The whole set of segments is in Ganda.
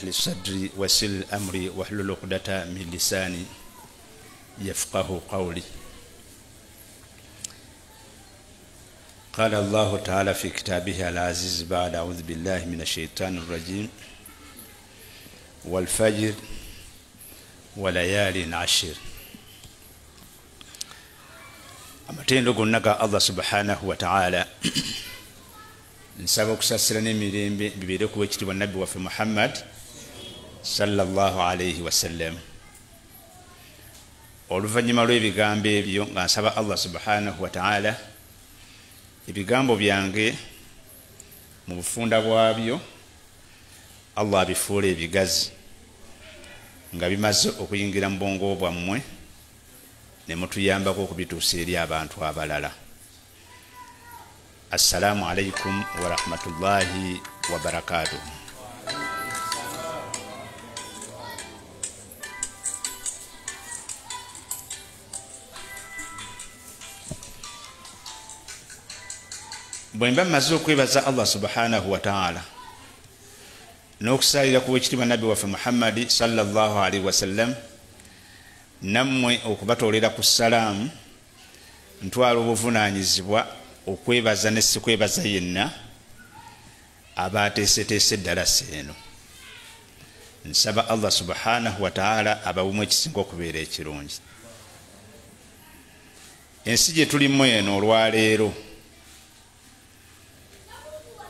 لصدري ويسر أمري واحلل عقدة من لساني يفقه قولي. قال الله تعالى في كتابه العزيز بعد أعوذ بالله من الشيطان الرجيم والفجر وليال عشر. amatendo gonna ga Allah subhanahu wa ta'ala nsaba okusasira n'emirembe bibeere ku wekitibwa nabbi waffe Muhammad sallallahu alayhi wasallam. Oluvannyuma lw'ebigambo ebyo nga nsaba Allah subhanahu wa ta'ala ebigambo byange mu bufunda bwabyo Allah abifuule ebigazi nga bimaze okuyingira mu bwongo bwammwe ne mutuyambako okubituusa eri abantu abalala. Assalamu alaikum wa rahmatullahi wa barakatuh. Bwe mba mmaze okwebaza Allah subhanahu wa ta'ala n'okusaalira ku wekitibwa nabbi waffe Muhammad sallallahu alaihi wasallam, nammwe okubatoolera ku salaamu, ntwala obuvunaanyizibwa okwebaza ne si kwebaza yenna abateeseteese eddalasa eno. Nsaba Allah subhanahu wa ta'ala abawumu ekisinga okubeera ekirungi. Ensi gye tulimu eno olwaleero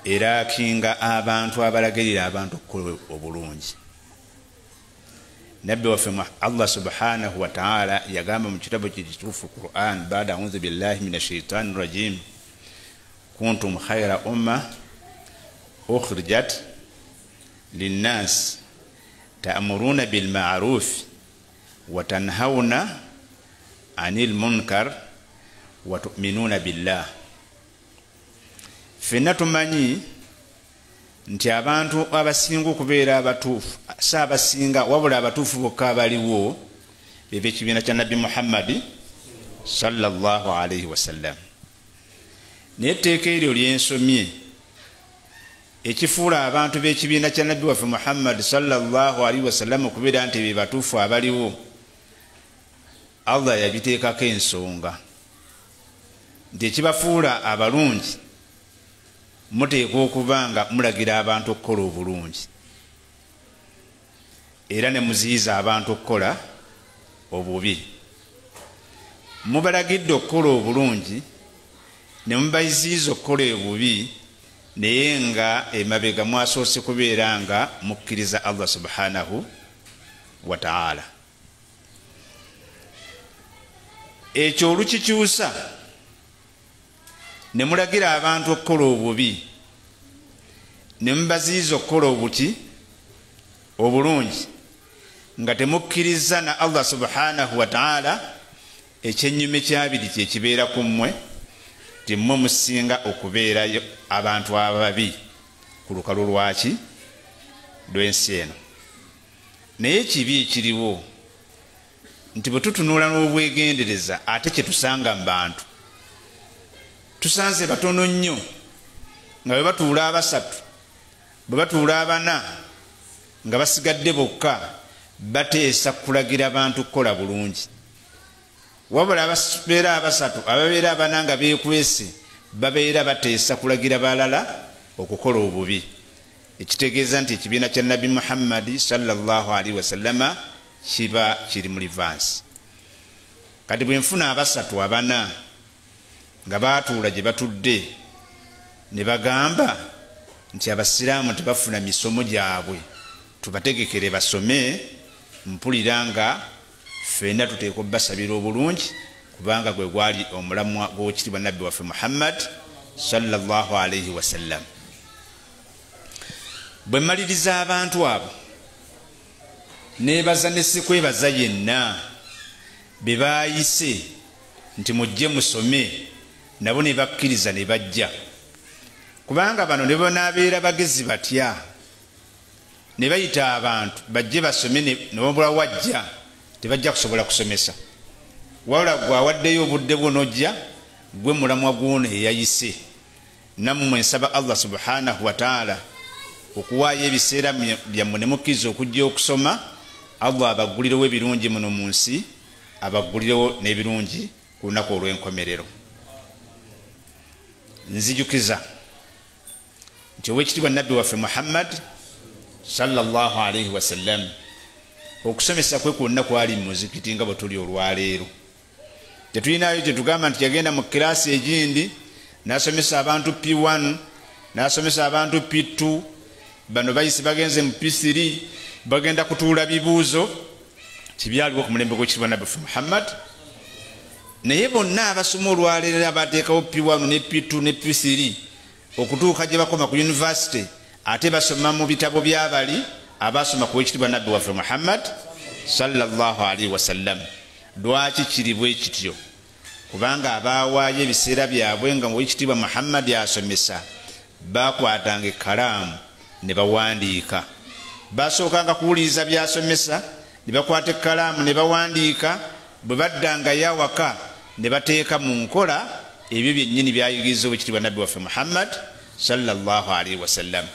erakinga abantu abalagirira abantu okukola obulungi. Nabbi waffe Allah subhanahu wa ta'ala yagamba mu kitabu kituufu Qur'an baada a'udhu billahi minash shaitani rajim, kuntum khayra umma ukhrijat linnas ta'muruna bil ma'ruf wa tanhauna 'anil munkar wa tu'minuna billah. Fenna tumanyi nti abantu abasinga okubeera abatuufu saabasinga wabula abatuufu bokka abaliwo bebe ekibiina kya nabbi Muhammad sallallahu alaihi wasallam. Naye etteeka eryo lyensomye ekifuula abantu b'ekibiina kya nabbi waffe Muhammad sallallahu alaihi wasallam okubeera nti be batuufu abaliwo, Allah yabiteekako ensonga nti ekibafuula abalungi muteekwa okuba nga mulagira abantu okukola obulungi era ne muziyiza abantu okukola obubi. Mubalagidde okukola obulungi ne mubayiziyiza okukola obubi, naye nga emabega mwasoose kubeera nga mukkiriza Allah subhanahu wa ta'ala. Ekyo olukikyusa ne mulagira abantu okukola obubi ne mubaziyiza okukola obuki obulungi nga temukkiriza na Allah subhanahu wa ta'ala, ekyennyume kyabiri kyekibeera ku mmwe ti mmwe musinga okubeera abantu ababi ku lukalu lwaki lw'ensi eno. Naye ekibi ekiriwo nti bwe tutunula n'obwegendereza ate kyetusanga mu bantu tusanze batono nnyo nga bwe batuula abasatu, bwe batuula abana nga basigadde bokka bateesa kulagira abantu kukola bulungi, wabula ababeera abasatu ababeera abana nga beekwese babeera bateesa kulagira balala okukola obubi. Ekitegeeza nti ekibiina kya nabbi Muhammad sallallahu alaihi wasallama kiba kiri mu livansi. Kati bwe nfuna abasatu abana nga batuula gye batudde ne bagamba nti abasiraamu tebafuna misomo gyabwe, tubategekere basome, mpulira nga ffenna tuteekwa basabira obulungi kubanga gwe gwali omulamwa gw'ekitibwa nabbi waffe Muhammad sallallahu alaihi wasallam. Bwe mmaliriza abantu abo neebaza ne si kwebaza yenna be baayise nti mujje musome, nabo ne bakkiriza ne bajja, kubanga bano ne bonaabeera bagezi batya ne bayita abantu bajje basome ne wabula wajja tebajja kusobola kusomesa, wabula gwawaddeyo obudde bwo nojja gwe mulamwa gw'ono eyayise. Nammwe nsaba Allah subhanahu wa ta'ala okuwaayo ebiseera byammwe ne mukkiriza okujja okusoma, Allah abaggulirewo ebirungi muno mu nsi, abaggulirewo n'ebirungi ku lunaku olw'enkomerero. Nzijukiza nti Oweekitiibwa Nabbi waffe Muhammad sallallahu alaihi wasallam okusomesa kwe kwonna kwali mu muzikiti nga bwe tuli olwaleero. Tetulinayo tetugamba nti yagenda mu kiraasi egindi n'asomesa abantu P1 n'asomesa abantu P2, bano bayise bagenze mu P3 bagenda kutuula bibuuzo. Tibyaliwo ku mulembe gw'Ekitiibwa Nabbi waffe Muhammad. Naye bonna abasoma olwaleero abateekawo P1 ne P2 ne P3 okutuuka gye bakoma ku yunivasite ate basoma mu bitabo by'abali abasoma ku Oweekitiibwa Nabbi waffe Muhammad sallallahu alaihi wasallam. Lwaki kiri bwe kityo? Kubanga abaawaayo ebiseera byabwe nga Oweekitiibwa Muhammad asomesa bakwatanga ekkalaamu ne bawandiika. Basookanga kuwuliriza byasomesa ne bakwata ekkalaamu ne bawandiika. Bwe baddangayo awaka ne bateeka mu nkola ebyo byennyini byayigiriza Oweekitiibwa Nabbi waffe Muhammad sallallahu alaihi wasallam.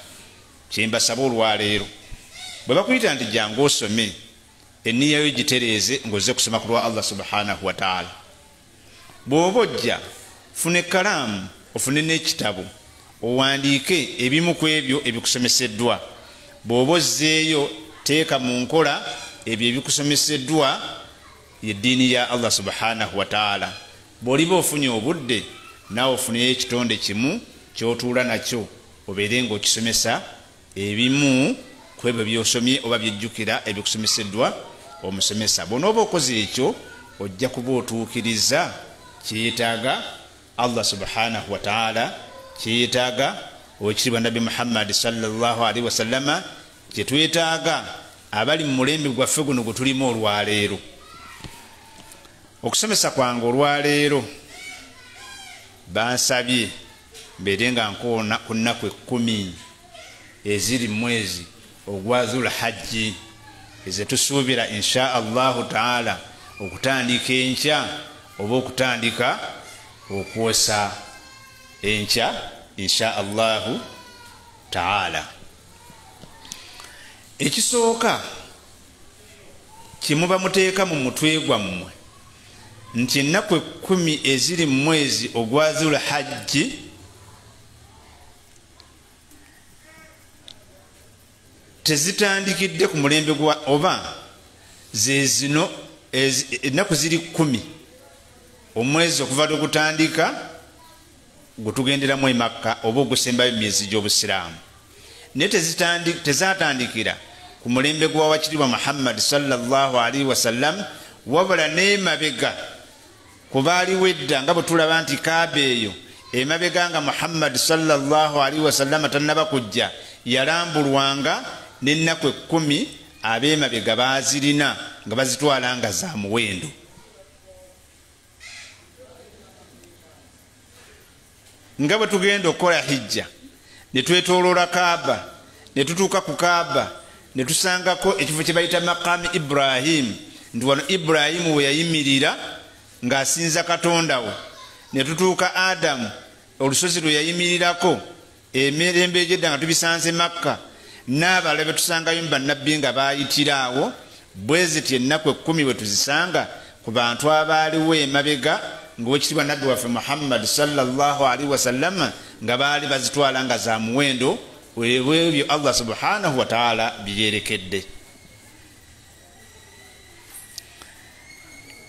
Kyembasaba olwaleero bwe bakuyita nti jangu osome, enniya yo gitereeze ng'ozze kusoma ku lwa Allah subhanahu wa ta'ala. Bw'oba ojja funa ekkalaamu ofune n'ekitabo owandiike ebimu ku ebyo ebikusomeseddwa. Bw'oba ozzeeyo teeka mu nkola ebyo ebikusomeseddwa yeddiini ya Allah subhanahu wa ta'ala. Bw'oliba ofunye obudde naawe ofuneyo ekitonde kimu ky'otuula nakyo obeere ng'okisomesa ebimu ku ebyo by'osomye oba byejjukira ebikusomeseddwa omusomesa. Bw'onooba okoze ekyo ojja kuba otuukiriza kyeyetaaga Allah subhanahu wa ta'ala, kyeyetaaga Oweekitiibwa Nabbi Muhammad sallallahu alaihi wasallama, kye twetaaga abali mu mulembe gwaffe guno gwe tulimu olwaleero. Okusomesa kwange olwaleero bansabye mbeere nga nkoona ku nnaku 10 eziri mu mwezi ogwa Dhul Hajji eze tusuubira insha Allahu ta'ala okutandika enkya oba okutandika okwosa enkya insha Allahu ta'ala. Ekisooka kimuba muteeka mu mutwe gwammwe nti ennaku 10 eziri mu mwezi ogwa Dhul Hajji tezitandikidde ku mulembe gwa oba ze zino ennaku ziri 10 omwezi okuva tukutandika gutugenderamu e Makka oba ogusembayo emyezi gy'Obusiraamu. Naye tezatandikira ku mulembe gwa Oweekitiibwa Muhammad sallallahu alaihi wasallam, wabula n'emabega kubaaliwo edda nga bwe tulaba nti Kaaba eyo emabega nga Muhammad sallallahu alaihi wasallam tannaba kujja yalambulwanga n'ennaku 10 ab'emabega baazirina nga bazitwala nga za muwendo. Nga bwe tugenda okukola hijja ne twetooloola Kaaba ne tutuuka ku Kaaba ne tusangako ekifo kye bayita Maqaami Ibrahim, nti wano Ibrahimu we yayimirira ng'asinza Katonda we. Ne tutuuka Adamu olusozi lwe yayimirirako, emirembe egy'edda nga tubisanze Makka, n'abalala be tusangayo mu bannabbi nga baayitira awo. Bwe ziti ennaku 10 bwe tuzisanga ku bantu abaaliwo emabega ng'Oweekitiibwa Nabbi waffe Muhammad sallallahu alaihi wasallam nga baali bazitwala nga za muwendo ebyo Allah subhanahu wa ta'ala byerekedde.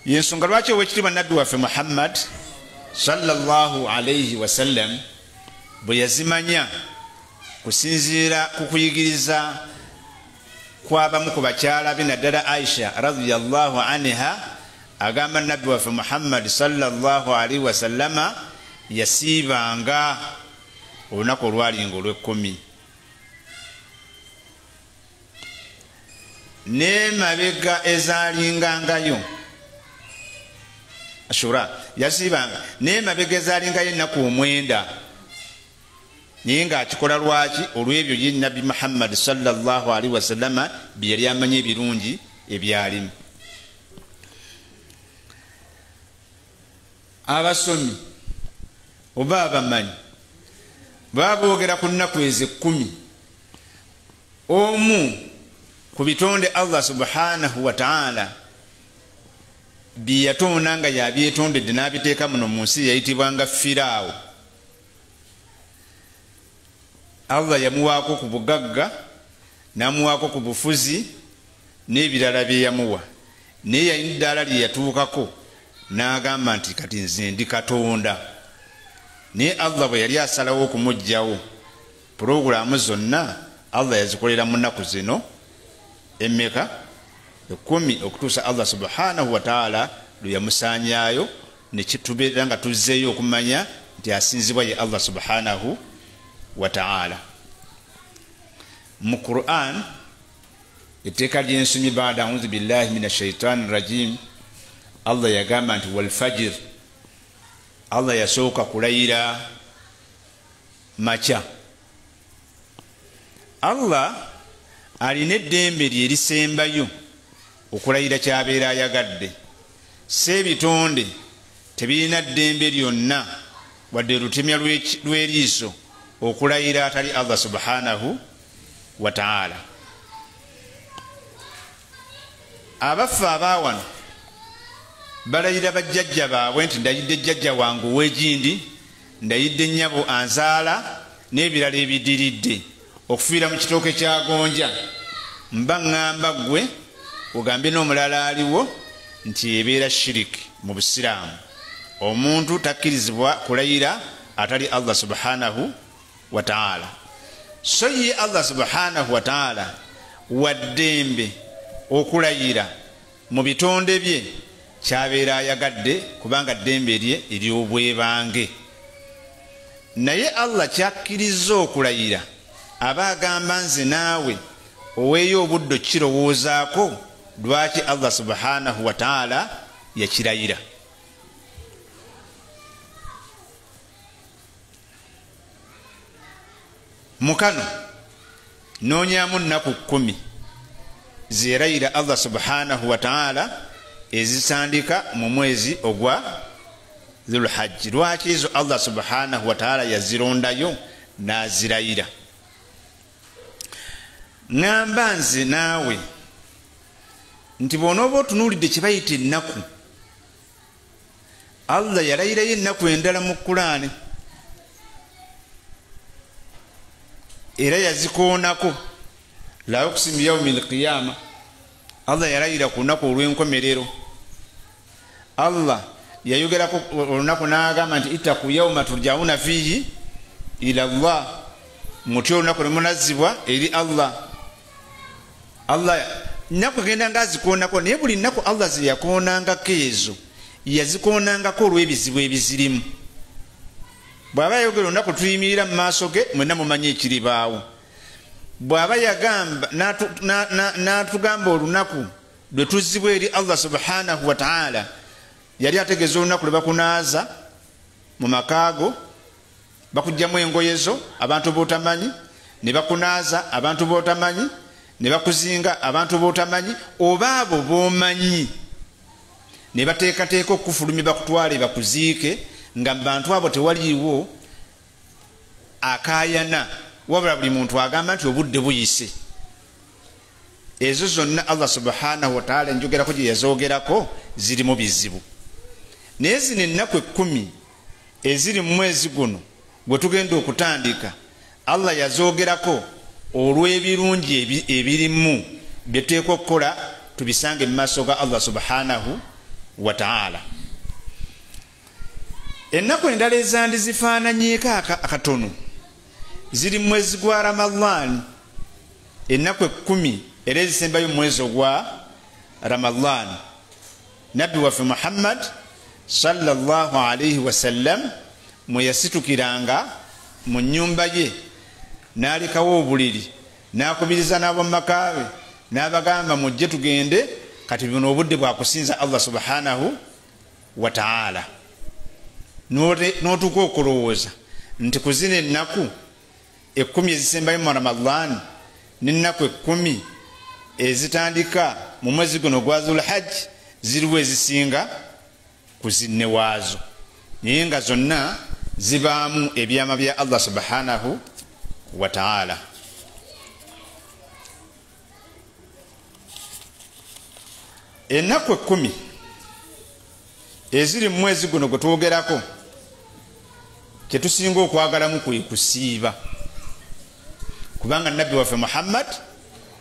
Yensonga lwaki Oweekitiibwa Nabbi waffe Muhammad sallallahu alaihi wasallam bwe yazimanya kusinziira ku kuyigiriza kw'abamu ku bakyala be, naddala Aisha radhiyallahu anha agamba Nabbi waffe Muhammad sallallahu alaihi wasallama yasiibanga olunaku olwalinga olw'10 n'emabega ezalingangayo Ashura, yasiibanga n'emabega ezalingayo ennaku 9 naye ng'akikola lwaki? Olw'ebyo ye Nabbi Muhammad sallallahu alaihi wasallama bye yali amanya ebirungi ebyalimu. Abasomi oba abamanyi baba boogera ku nnaku ezo 10 omu ku bitonde Allah subhanahu wa ta'ala biyatonda nga yabyetondedde n'abiteeka muno mu nsi yayitibwanga Firaawo. Allah yamuwaako ku bugagga n'amuwaako ku bufuzi n'ebirala bye yamuwa, naye yalina eddaala lye yatuukako n'agamba nti kati nze ndi Katonda. Naye Allah bwe yali asalawo okumuggyawo, purogulaamu zonna Allah yazikolera mu nnaku zino emmeka 10 okutuusa Allah subhanahu wa ta'ala lwe yamusaanyaayo ne kitubeera nga tuzzeeyo okumanya nti asinzibwa ye Allah subhanahu wa ta'ala. Mu Qur'an etteeka ly'ensumi baada a'udhu billahi minash shaitani rajim, Allah yagamba nti wal fajr, Allah yasooka kulayira makya. Allah alina eddembe lye erisembayo okulayira kyabeera ayagadde. Seebitonde tebirina ddembe lyonna wadde lutemya lw'eriiso okulayira atali Allah subhanahu wa ta'ala. Abaffe abaawano balayira bajjajja baabwe nti ndayidde jjajja wange ow'egindi, ndayidde nnyabo anzaala n'ebirala ebidiridde okufiira mu kitooke kya gonja. Mba ŋŋamba ggwe ogambe n'omulala aliwo nti ebeera shiriki mu Busiraamu. Omuntu takkirizibwa kulayira atali Allah subhanahu wa ta'ala. So ye Allah subhanahu wa ta'ala waddembe okulayira mu bitonde bye kyabeera ayagadde, kubanga ddembe lye ery'obwebange. Naye Allah kyakkiriza okulayira aba agamba nze naawe oweeyo obuddo kirowoozaako lwaki Allah subhanahu wa ta'ala yakilayira. Mukano noonyaamu nnaku 10 zerayira Allah subhanahu wa ta'ala ezisandika mu mwezi ogwa Dhulhajji. Lwaki ezo Allah subhanahu wa ta'ala yazirondayo n'azirayira? Ŋŋamba nze naawe nti bw'onooba otunuulidde kye bayita ennaku, Allah yalayirayo ennaku endala mu Qur'ani era yazikoonako. La uqsimu biyawmil qiyaama, Allah yalayira ku lunaku olw'enkomerero. Allah yayogerako olunaku n'agamba nti ittaqu yawma turja'una fihi ila Allah, mutya olunaku lwe munazzibwa eri Allah. Allah nnaku genda nga azikoonako, naye buli nnaku Allah ze yakoonangako ezo yazikoonangako olw'ebizibu ebizirimu. Bw'aba yayogera olunaku tuyimirira mu maaso ge, mwenna mumanyi ekiribaawo. Bw'aba yagamba n'atugamba olunaku lwe tuzzibwa eri Allah subhanahu wa ta'ala, yali ategeeza olunaku lwe bakunaaza mu makaago, bakugjamu engoye zo abantu b'otamanyi, ne bakunaaza abantu b'otamanyi, ne bakuzinga abantu b'otamanyi, oba abo b'omanyi ne bateekateeka okufulumya bakutwale bakuziike, nga mu bantu abo tewaliiwo akaayana, wabula buli muntu agamba nti obudde buyise. Ezo zonna Allah subhanahu wa ta'ala enjogerako gye yazoogerako ziri mu bizibu. Naye zino ennaku 10 eziri mu mwezi guno gwe tugenda okutandika, Allah yazoogerako olw'ebirungi ebirimu bye tuteekwa okukola tubisange mu maaso ga Allah subhanahu wa ta'ala. Ennaku endala ezandizifaananyeeko akatono ziri mu mwezi gwa Ramadhan, ennaku 10 era ezisembayo mu mwezi ogwa Ramadhan. Nabbi waffe Muhammad sallallahu alayhi wasallam mwe yasitukiranga mu nnyumba ye n'alekawo obuliri, n'akubiriza n'ab'omu maka be n'abagamba mujje tugende, kati buno obudde bwa kusinza Allah subhanahu wa ta'ala. N'otuuka okulowooza nti ku zino ennaku 10 ezisembayo mu Ramadhan n'ennaku 10 ezitandika mu mwezi guno gwa Dhulhajji ziriwo ezisinga ku zinne waazo, naye nga zonna zibaamu ebyama bya Allah subhanahu wa ta'ala. ennaku 10 eziri mu mwezi guno gwe twogerako kyetusinga okwagalamu kwe kusiiba kubanga nabbi waffe Muhammad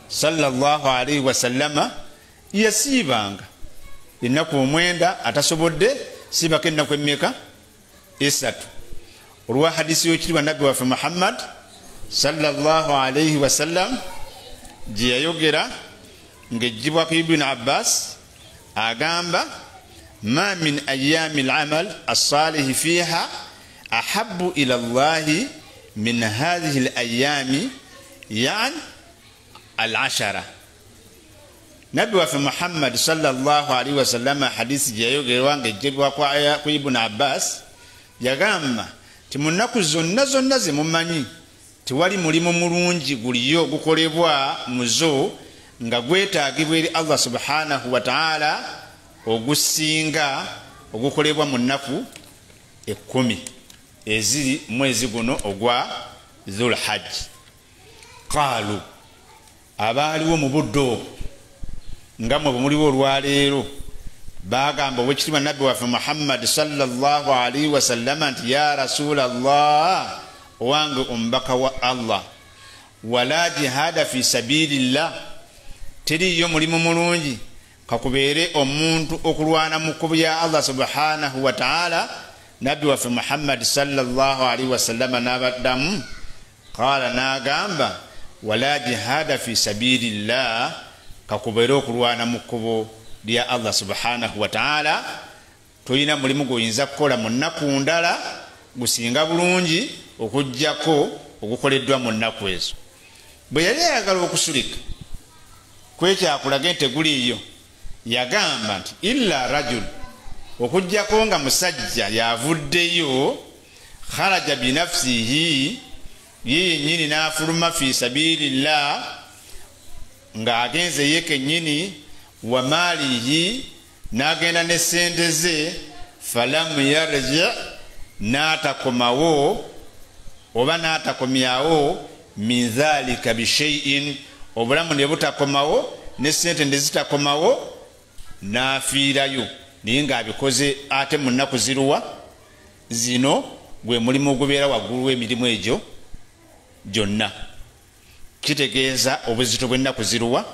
sallallahu alaihi wasallama yasiibanga ennaku 9 atasobodde siibako ennaku emmeka 3 olwa hadisi yokirwa nabbi waffe Muhammad sallallahu alaihi wasallam gye yayogera ng'ejjibwa ku Ibn Abbas agamba ma min ayami al-amal as-salih fiha ahabbu ila Allah min hadhihi al-ayami yani al-ashara. Nabbi waffe Muhammad sallallahu alaihi wasallam hadisi gye yayogerwa ng'ejjibwa ku Ibn Abbas yagamba ti munaku zonna ze mumanyi tiwali mulimu mulungi guliyo gukolebwa muzo nga gwetaagibwa eri Allah subhanahu wa ta'ala ogusinga ogukolebwa mu nnaku 10 eziri mwezi guno ogwa Dhul Hajj. Qaalu abaaliwo mu buddo nga mwe muliwo olwaleero bagamba owekitiibwa nabbi waffe Muhammad sallallahu alaihi wasallam nti ya rasulallah owange omubaka wa Allah wala jihada fi sabilillah teriyo mulimu mulungi kakubeere omuntu okulwana mu kkubo lya Allah subhanahu wa ta'ala. Nabbi waffe Muhammad sallallahu alaihi wasallam n'abaddamu qala n'agamba wala jihada fi sabilillah kakubeere okulwana mu kkubo lya Allah subhanahu wa ta'ala toyina mulimu goyinza kukola mu nnaku ndala gusinga bulungi okujjako ogukoleddwa mu nnaku ezo. Bwe yali ayagala okusulika kwekyakulage nti guliyo yagamba nti illa rajul okujjako nga musajja yavuddeyo kharaja binafsihi ye nyini n'afuluma fi sabilillah nga agenze ye kennyini wa maalihi n'agenda ne sente ze falamu yarji n'atakomawo oba n'atakomyawo min dhalika bishaiin obulamu ne butakomawo ne sente ne zitakomawo n'afiirayo naye ng'abikoze ate mu nnaku ziruwa zino gwe mulimu ogubeera waggulu w'emirimu egyo gyonna. Kitegeeza obuzito bw'ennaku ziruwa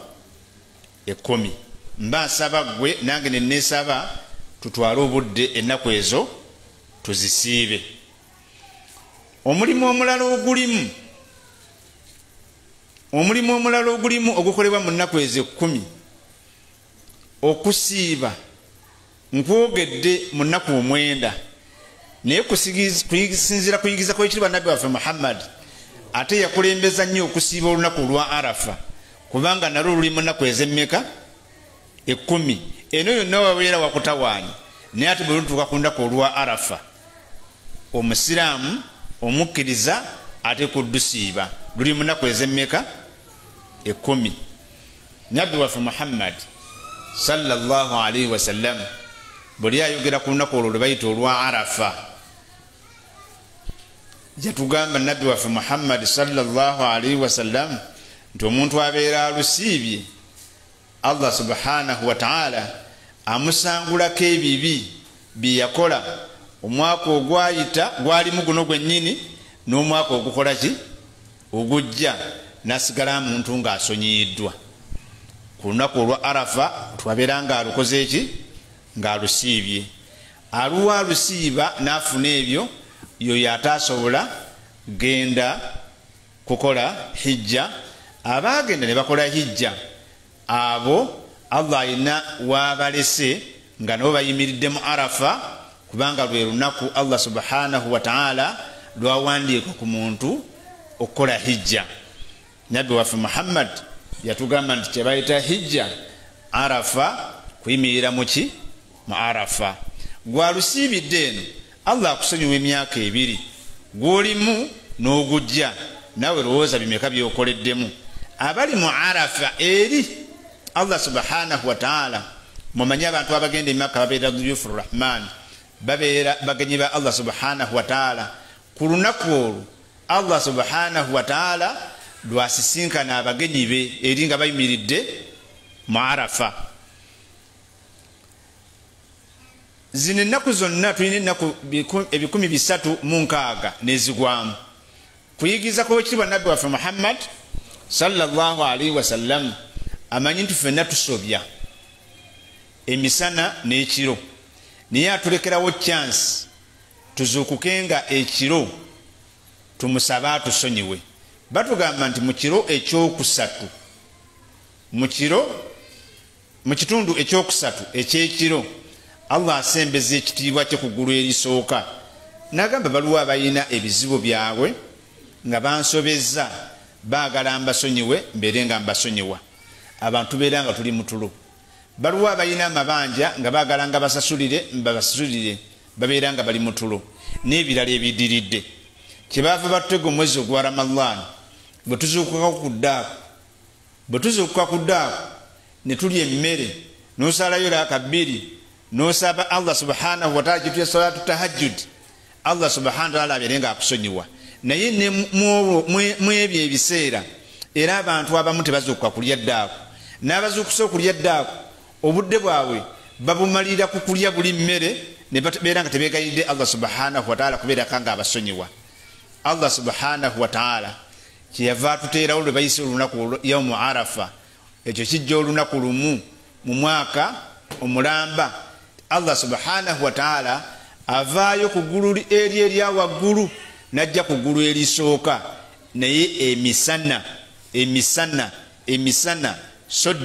10. Mba nsaba gwe nange ne neesaba tutwale obudde ennaku ezo tuzisiibe. Omulimu omulala ogulimu ogukolebwa mu nnaku ezo 10 okusiiba nkwogedde mu nnaku 9 naye kusinziira kuyigiza kwekitiibwa nabbi waffe Muhammad ate yakulembeza nnyo okusiiba olunaku olwa Arafa kubanga nalwo luli mu nnaku ez'emmeka 10. Eno yonna wabeera wakutawaanya naye ate bwe lutuuka ku lunaku olwa Arafa omusiraamu omukkiriza ate kuddusiiba luli mu nnaku ez'emmeka 10. Nabbi waffe Muhammad sallallahu alaihi wasallam buli ayogera ku lunaku olwo lwe bayita olwa Arafa yatugamba nabbi waffe Muhammad sallallahu alaihi wasallam nti omuntu abeera alusiibye Allah subhanahu wa ta'ala amusangulako ebibi bye yakola omwaka ogwayita gwalimu guno gwennyini n'omwaka ogukola ki ogujja nasigala muntu ng'asonyiyiddwa. Ku lunaku olwa Arafa twabeera ng'alukoze eki ng'alusiibye aluwa alusiiba n'afuna ebyo yoyo ataasobola genda kukola hijja. Abaagenda ne bakola hijja abo Allah ayina waabalese nga nabo bayimiridde mu Arafa kubanga lwe lunaku Allah subhanahu wa ta'ala lwawandiika ku muntu okukola hijja. Nabbi waffe Muhammad yatugamba nti kyebayita hijja Arafa kuyimirira muki mu Arafa. Gwalusiibidde eno Allah akusonyiwa emyaka 2 gwolimu n'ogujja nawe lowooza bimeka byokoleddemu. Abali mu Arafa eri Allah subhanahu wa ta'ala mumanyi abantu abagenda emaka babeera duyufu rahman babeera bagenyi ba Allah subhanahu wa ta'ala. Ku lunaku olwo Allah subhanahu wa ta'ala lwasisinkana abagenyi be eri nga bayimiridde mu Arafa. zino ennaku zonna tulina ennaku 360 nezigwamu kuyigiza kw'ekitiibwa nabbi waffe Muhammad sallallahu alaihi wasallam amanyi nti ffenna tusobya emisana n'ekiro naye atulekerawo chance tuzuukukenga ekiro tumusabe atusonyiwe. Batugamba nti mu kiro ekyokusatu mu kitundu ekyokusatu ekyekiro Allah asembeza ekitiibwa kye ku ggulu erisooka n'agamba baliwo abalina ebizibu byabwe nga bansobezza baagala mbasonyiwe mbeere nga mbasonyiwa. Abantu beera nga tuli mu tulo. Baliwo abalina amabanja nga baagala nga basasulire mbabasasulire babeera nga bali mu tulo n'ebirala ebidiridde. Kyebaava batutega omwezi ogwa Ramadhan bwe tuzuukuka ku ddaaku ne tulya emmere n'osalayo raaka 2 n'osaba Allah subhanahu wa ta'ala gyetuyita salatu tahajjud Allah subhanahu wa ta'ala abeere nga akusonyiwa. Naye ne mu ebyo ebiseera era abantu abamu tebazuukuka kulya ddaaku n'abazuukusa okulya ddaaku obudde bwabwe babumalira ku kulya buli mmere ne babeera nga tebeegayiridde Allah subhanahu wa ta'ala kubeeraka nga abasonyiwa. Allah subhanahu wa ta'ala kyeyava atuteerawo lwe bayise olunaku yawmu Arafa, ekyo kijja olunaku lumu mu mwaka omulamba. Allah subhanahu wa ta'ala avaayo ku ggulu eri erya waggulu n'ajja ku ggulu erisooka, naye emisana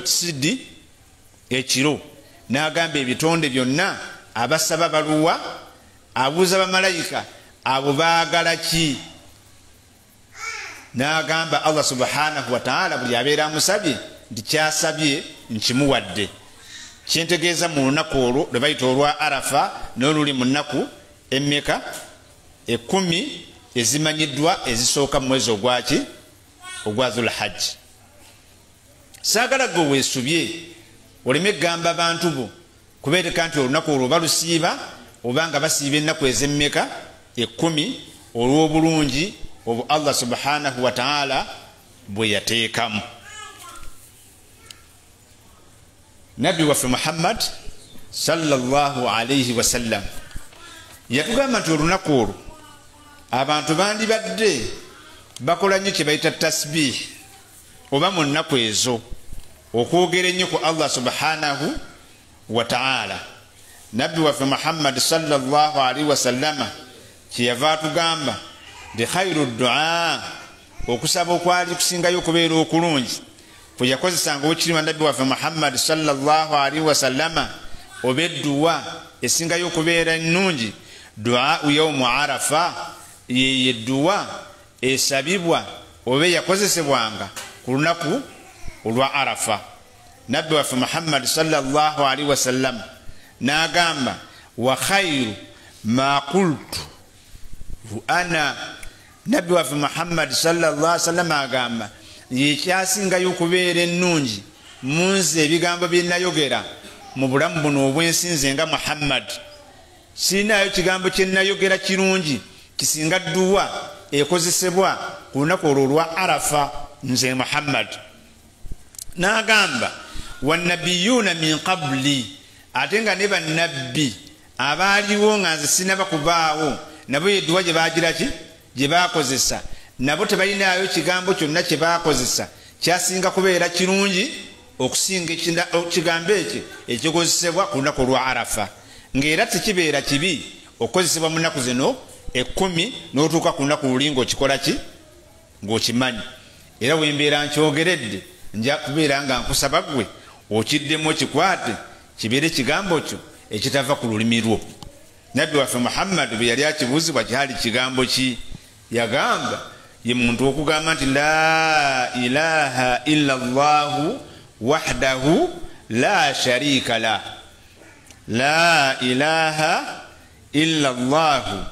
sidi ekiro n'agamba ebitonde byonna abasaba baluwa abuuza bamalayika abo baagala ki? N'agamba Allah subhanahu wa ta'ala buli abeera amusabye nti kyasabye nkimuwadde. Kyentegeeza mu lunaku olwo lwe bayita olwa Arafa n'oluli mu nnaku emmeka 10 ezimanyiddwa ezisooka mu mwezi ogwaki ogwa Dhul-Hajj. Saagala gwe weesubye oleme gamba abantu bo kubeereka nti olunaku olwo balusiiba obanga basiiba ennaku ez'emmeka 10 olw'obulungi obwo Allah subhanahu wa ta'ala bwe yateekamu. Nabbi waffe Muhammad sallallahu alaihi wasallam yatugamba nti olunaku olwo abantu bandibadde bakola nnyo kye bayita tasbih oba mu nnaku ezo okwogera ennyo ku Allah subhanahu wa ta'ala. Nabbi waffe Muhammad sallallahu alaihi wasallama kyeyava atugamba nti khairu du'a, okusaba okwali kusingayo okubeera okulungi kwe yakozesanga owekitiibwa nabbi waffe Muhammad sallallahu alaihi wasallama oba edduwa esingayo okubeera ennungi du'a yawmu Arafa, ye edduwa esabibwa oba yakozesebwanga ku lunaku olwa Arafa. Nabbi waffe Muhammad sallallahu alaihi wasallam n'agamba wa khairu ma qultu ana. Nabbi waffe Muhammad sallallahu alaihi wasallam agamba yekyasingayo okubeera ennungi mu nze ebigambo bye nayogera mu bulamu buno obwensinze nga Muhammad. Sirinayo kigambo kye nayogera kirungi kisinga dduwa ekozesebwa ku lunaku olwo olwa Arafa nze Muhammad. N'agamba wannabiyuuna min qabli, ate nga ne bannabbi abaaliwo nga nze sinaba kubaawo nabo yedduwa gye bagira ki gye bakozesa, nabo tebalinayo kigambo kyonna kye bakozesa kyasinga kubeera kirungi okusinga ekigambo ekyo ekikozesebwa ku lunaku olwa Arafa. Ng'era tekibeera kibi okukozesebwa mu nnaku zino 10 n'otuuka ku lunaku luli ng'okikola ki ng'okimanyi. Era wembeera nkyogeredde nja kubeera nga nkusaba gwe okiddemu okikwate kibeere kigambo kyo ekitava ku lulimi lwo. Nabbi waffe Muhammad bwe yali akibuuzibwa kyali kigambo ki, yagamba ye muntu okugamba nti la ilaha illa Allahu wahdahu la sharika la. La ilaha illa Allahu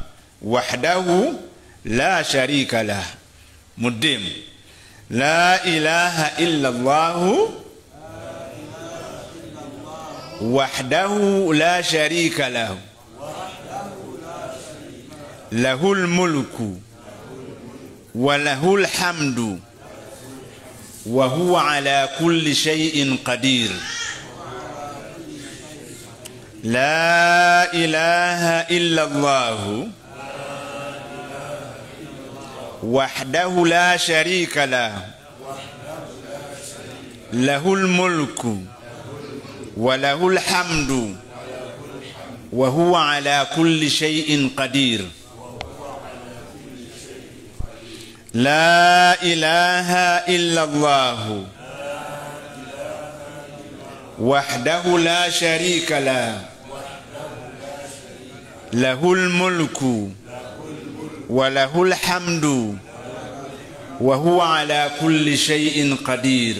wahdahu la sharika la. Muddemu la ilaha illa Allahu wahdahu la sharika lahu lahul mulku wa lahul hamdu wa huwa ala kulli shay'in qadir. لا إله إلا الله وحده لا شريك له له الملك وله الحمد وهو على كل شيء قدير لا إله إلا الله وحده لا شريك له له الملك وله الحمد وهو على كل شيء قدير.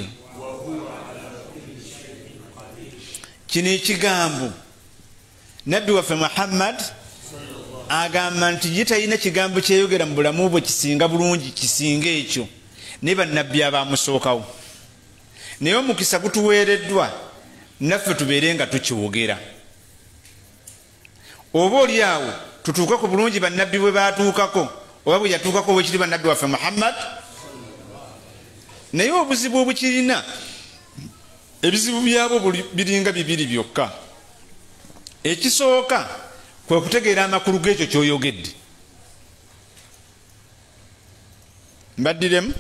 kini kigambo nabbi waffe Muhammad agamba nti yitalina kigambo kyeyogera mu bulamu bwe kisinga bulungi kisinga ekyo ne bannabbi abamusookawo, naye omukisa gutuweereddwa naffe tubeere nga tukiwogera. Oba oli awo tutuuke ku bulungi bannabbi bwe baatuukako oba bwe yatuukako wekiri bannabbi waffe Muhammad. Naye obuzibu obukirina, ebizibu byabo biringa bibiri byokka. Ekisooka kwe kutegeera amakulu g'ekyo ky'oyogedde. Mbaddiremu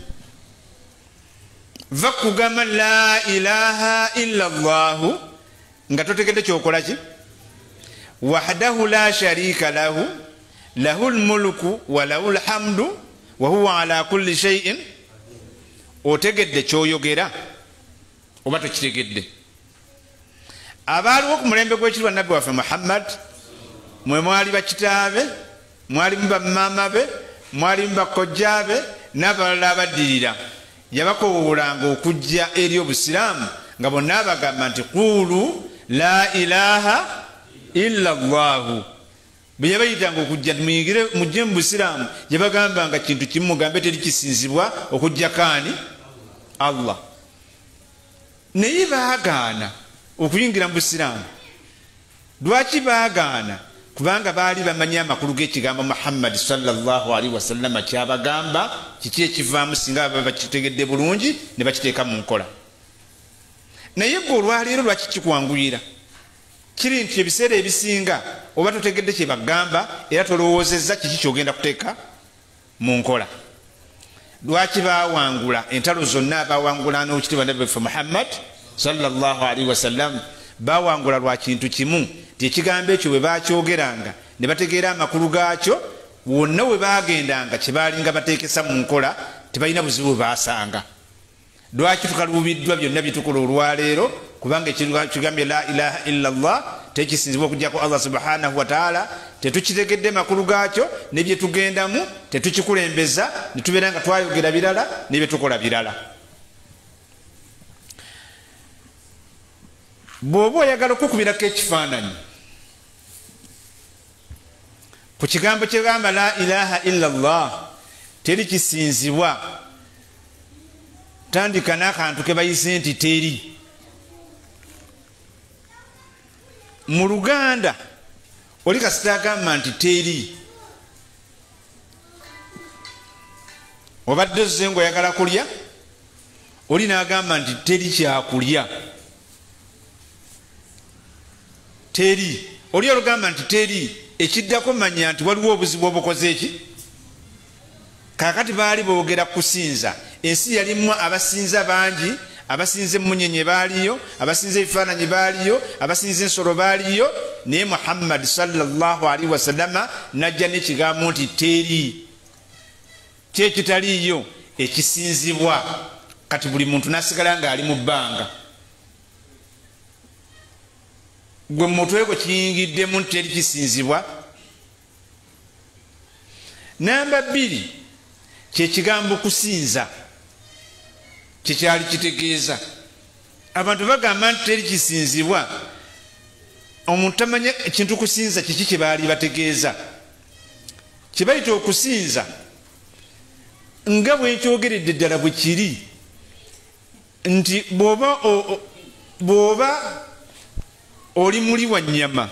va kugamba la ilaha illa llahu nga totegedde kyokola ki? Wahdahu la sharika lahu lahu lmulku wa lahu lhamdu wa huwa ala kulli shay'in. Otegedde kyoyogera oba tokitegedde? Abaaliwo ku mulembe gw'ekirwa nabbi waffe Muhammad mwe mwali bakitaabe, mwalimu bamaama be, mwalimu bakojjaabe n'abalala abaddirira. Yabakoowolanga okujja eri obusiraamu nga bonna abagamba nti qulu la ilaha illa llahu. Bwe yabayitanga okujja muyingire mujje mu busiraamu yabagambanga kintu kimu mugambe teri kisinzibwa okujja kaani Allah. Naye baagaana okuyingira mu busiraamu. Lwaki baagaana? Kubanga baali bamanyi amakulu g'ekigambo Muhammad sallallahu alaihi wasallam kyabagamba kiki ekivaamu singa baba bakitegedde bulungi ne bakiteeka mu nkola. Naye gwe olwaleero lwaki kikwanguyira? Kiri nti ebiseera ebisinga oba totegedde kye bagamba era tolowoozezza kiki kyogenda kuteeka mu nkola. Lwaki baawangula entalo zonna abaawangula n'okitiibwa nabbi waffe Muhammad sallallahu alaihi wasallam? Baawangula lwa kintu kimu, ti ekigambo ekyo bwe bakyogeranga ne bategeera amakulu gaakyo, wonna we baagendanga kye baalinga bateekesa mu nkola tebalina buzibu baasanga. Lwaki tukaluubiddwa byonna byetukola olwaleero? Kubanga ekigambye la ilaha illa llah tekisinzibwa okujjako Allah subhanahu wa ta'ala, tetukitegedde makulu gaakyo ne bye tugendamu tetukikulembeza, ne tubeera nga twayogera birala ne bye tukola birala. Bw'oba oyagala okukubirako ekifaananyi ku kigambo kye gamba la ilaha illa llah teri kisinzibwa, tandika n'akantu ke bayise nti teri. Mu Luganda oli kasita agamba nti teri, obadde ozze ng'oyagala kulya oli n'agamba nti teri kyakulya. Teri oli olugamba nti teri, ekiddako manya nti waliwo obuzibu obukoze eki. Kaakati baali boogera kusinza, ensi yalimu abasinza bangi, abasinza emunyenye baaliyo, abasinza ebifaananyi baaliyo, abasinza ensolo baaliyo, naye Muhammad sallallahu alaihi wasallama najja n'ekigambo nti teri, kyekitaliiyo ekisinzibwa. Kati buli muntu nasigala ng'ali mu bbanga. Gwe mutwe gwe kiyingiddemu nti teri kisinzibwa. Namba 2 kyekigambo kusinza kyekyali kitegeeza. Abantu bagamba nti teri kisinzibwa, omuntu tamanya ekintu kusinza kiki kye baali bategeeza. Kye bayita okusinza nga bwe nkyogeredde ddala bwe kiri nti bw'oba oli muli wa nnyama,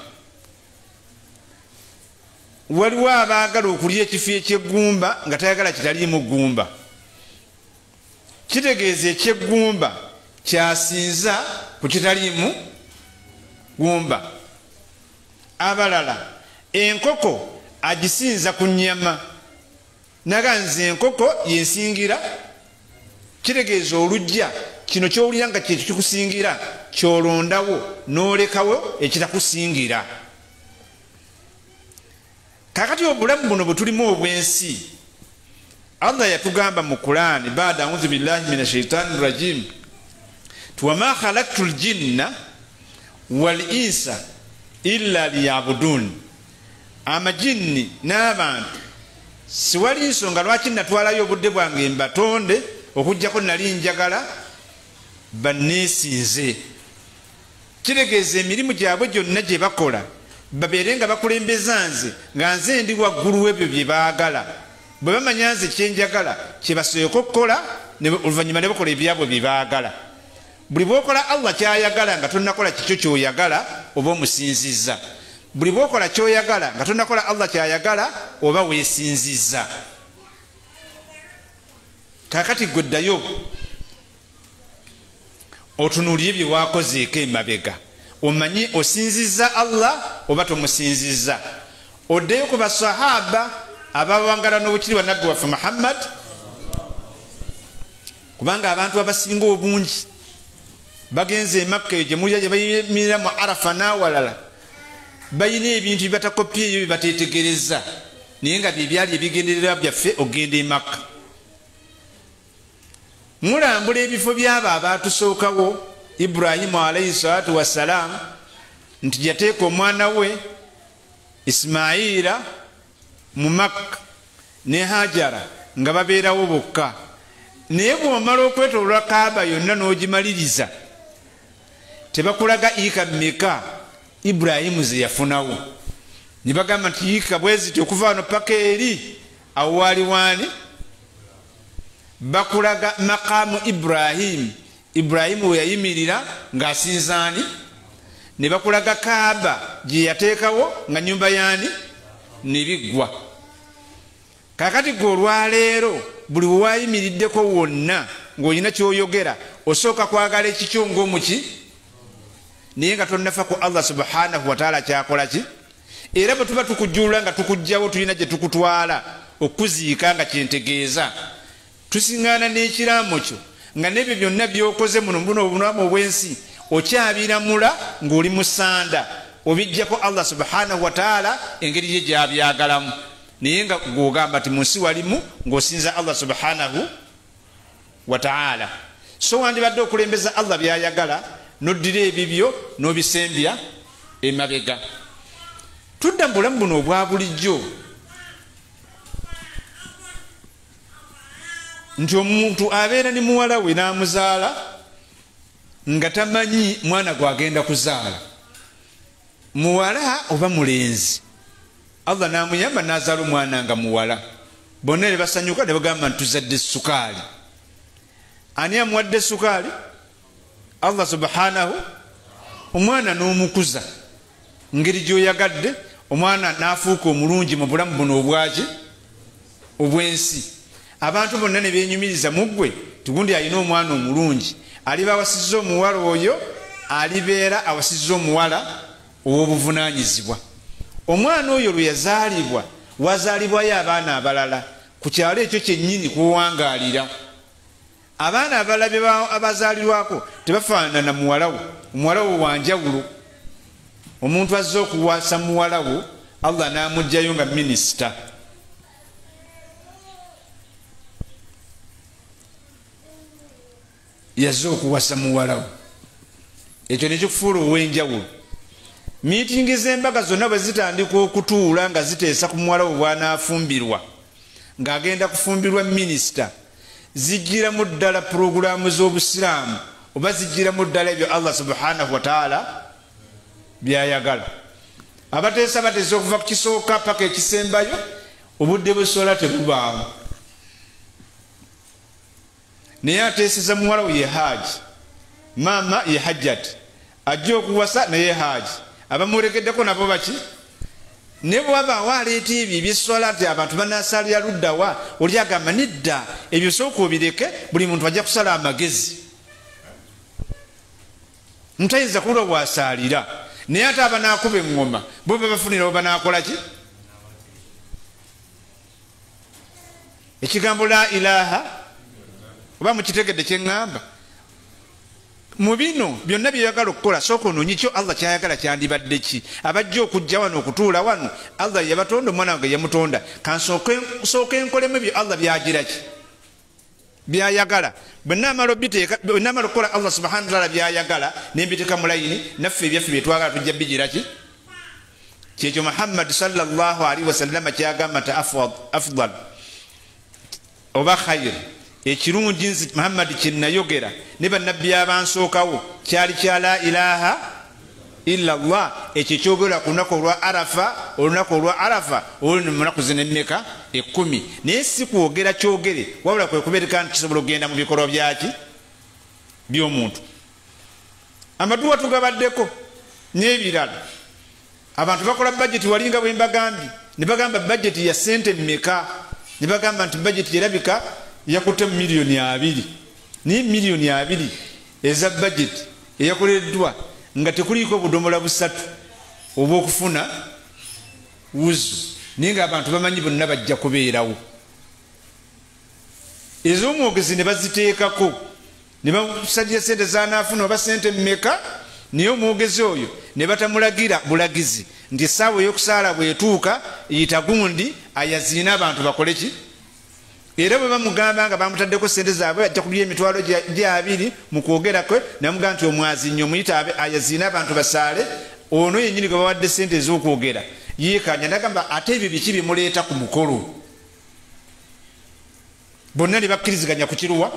waliwo abaagala okulya ekifo ekyeggumba nga tayagala kitaliimu ggumba. Kitegeeza ekyeggumba kyasinza ku kitaliimu ggumba. abalala enkoko agisinza ku nnyama naga nze enkoko yensingira kitegeeza olujja kino kyowulira nga kyekyo kikusingira kyolondawo n'olekawo ekitakusingira. kakati obulamu buno bwe tulimu obwensi Allah yatugamba mu Qur'an baada a'udhu billahi minash shaitani rajim wama khalaqtul jinna wal insa illa liyabudun amajinni n'abantu siwali nsonga lwaki natwalayo obudde bwange mbatonde okujjako nali njagala banneesinze. kitegeeza emirimu gyabwe gyonna gye bakola babeere nga bakulembeza nze nga nze ndi waggulu w'ebyo bye baagala bwe bamanya nze kyenjagala kye basooka okukola oluvannyuma ne bakola ebyabwe bye baagala. buli bwokola Allah kyayagala nga tonnakola kikyo kyoyagala oba omusinzizza. buli bwokola kyoyagala nga tonnakola Allah kyayagala oba weesinzizza. kakati gwe ddayo otunuulire bye waakozeeko emabega omanyi osinzizza Allah oba tomusinzizza. oddeyo ku basahaba abawangala n'obukiribwa nabbi waffe Muhammad kubanga abantu abasinga obungi bagenze Makka eyo gye mulya gye bayimirira mu Arafa n'awalala bayina ebintu byebatakopya ebyo byebateetegereza naye nga bye byali ebigendererwa byaffe okugenda e Makka. mulambula ebifo byabo abaatusookawo Ibrahimu alayhi salatu wassalamu nti yateeka omwana we Ismaila mu Makka ne Hajara nga babeerawo bokka naye bw'omala okwetoolwa Kaaba yonna n'ogimaliriza tebakulaga ika mmeka Ibrahimu ze yafunawo ne bagamba nti ika bwe ziti okuva wano paka eri awo waali waani bakulaga maqamu Ibrahimu we yayimirira ng'asinzaani ne bakulaga Kaaba gye yateekawo nga nnyumba yaani ne biggwa. kakati gwe olwaleero buli wewayimiriddeko wonna ng'olina kyoyogera osooka kwagala ekikyo ng'omuki naye nga tonnafa ku Allah subhanahu wa ta'ala kyakola ki. era bwe tuba tukujjulula nga tukujjawo tulina gye tukutwala okuziika nga kyentegeeza tusiŋŋaana n'ekiraamo kyo nga n'ebyo byonna by'okoze muno buno obulamu obwensi okyabiramula ng'oli mu ssanda obijjako Allah subhanahu wa ta'ala engeri ye gy'abyagalamu naye nga gw'ogamba nti mu nsi walimu ng'osinza Allah subhanahu wa ta'ala. so wandibadde okulembeza Allah by'ayagala n'oddira ebibyo n'obisembya emabega. tudda mu bulamu buno obwa bulijjo nti omuntu abeera ne muwala we n'amuzaala nga tamanyi mwana gwagenda kuzaala muwala oba mulenzi. Allah n'amuyamba n'azaala omwana nga muwala bonna ne basanyuka ne bagamba nti tuzadde sukaali. ani amuwadde sukaali? Allah subhanahu. omwana n'omukuza ngeri gy'oyagadde omwana n'afuuka omulungi mu bulamu buno obwaki obwensi. abantu bonna ne beenyumiriza mu ggwe tugundi alina omwana omulungi aliba awasizza omuwala oyo alibeera awasizza omuwala ow'obuvunaanyizibwa. omwana oyo lwe yazaalibwa wazaalibwayo abaana abalala ku kyalo ekyo kyennyini kuwangaalira. abaana abalala abazaalirwako tebafaanana na muwala wo. omuwala wo wanjawulo. omuntu azze okuwasa muwala wo Allah n'amugjayo nga minisita. yazze okuwasa muwala wo ekyo nekikufuula ow'enjawulo. miitingi z'embaga zonna bwe zitandika okutuula nga ziteesa ku muwala wo bw'anaafumbirwa ng'agenda kufumbirwa minisita zijjiramu ddala purogulaamu z'obusiraamu oba zijjiramu ddala ebyo Allah subhanahu wa ta'ala byayagala. abateesa bateesa okuva ku kisooka paka ekisembayo obudde bw'essola tebubaamu. naye ateeseza muwala we ye haaji maama ye hajjati ajja okuwasa naye haaji abamulekeddeko nabo baki ne bwabaawo aleeta ebyo ebyessola nti abantu banaasalira luddawa oli agamba nedda ebyo sooka obireke buli muntu ajja kusala amagezi. mutayinza kulwa bw'asaalira naye ate abanaakuba eŋŋoma bo babafunira oba naakola ki? Ekigambo la ilaha oba mukitegedde kyeŋŋamba? Mu bino byonna byeyagala okukola sooka onoonye kyo Allah kyayagala kyandibadde ki? Abajja okujja wano okutuula wano Allah yabatonda, omwana wange yamutonda, kansooke enkolemu ebyo Allah byagira ki? Byayagala. Bwe naamala okukola Allah subhanahu wa ta'ala byayagala nembiteeka mu layini, naffe ebyaffe byetwagala tujja bigira ki? Kyekyo Muhammad sallallahu alaihi wasallam kyagamba nti afdal oba khayr, ekirungi nzi Muhammad kyenayogera ne bannabbi abansookawo kyali kya la ilaha illa Allah. Ekyo kyogera ku lunaku olwa Arafa. Olunaku olwa Arafa olwo mu nnaku zino emmeka? 10. Naye si kwogera kyogere, wabula kwe kubeereka nti kisobola okugenda mu bikolwa byaki by'omuntu. Amaduwa tugabaddeko n'ebirala. Abantu bakola budget walinga bwe mbagambye, ne bagamba budget ya sente mmeka, ne bagamba nti budget yerabika yakutte miliyoni 2. Ni miliyoni 2 eza budget eyakoleddwa nga tekuliko budomola 3 obw'okufuna wuzu, naye nga abantu bamanyi bonna bajja kubeerawo. Ez'omwogezi ne baziteekako ne basalira sente zanaafuna oba sente mmeka, naye omwogezi oyo ne batamulagira bulagizi nti essaawa ey'okusaala bwetuuka yita gundi ayaziina abantu bakole ki? Era bwe bamugamba nga bamutaddeko sente zaabwe ajja kulya emitwalo gya 2 mu kwogera kwe, namugamba nti omwazi nnyo muyitaabe ayaziina abantu basaale, ono yennyini gwe bawadde sente ez'okwogera yeekanya nagamba ate ebyo biki bimuleeta ku mukolo? Bonna ne bakkiriziganya ku kiruwa?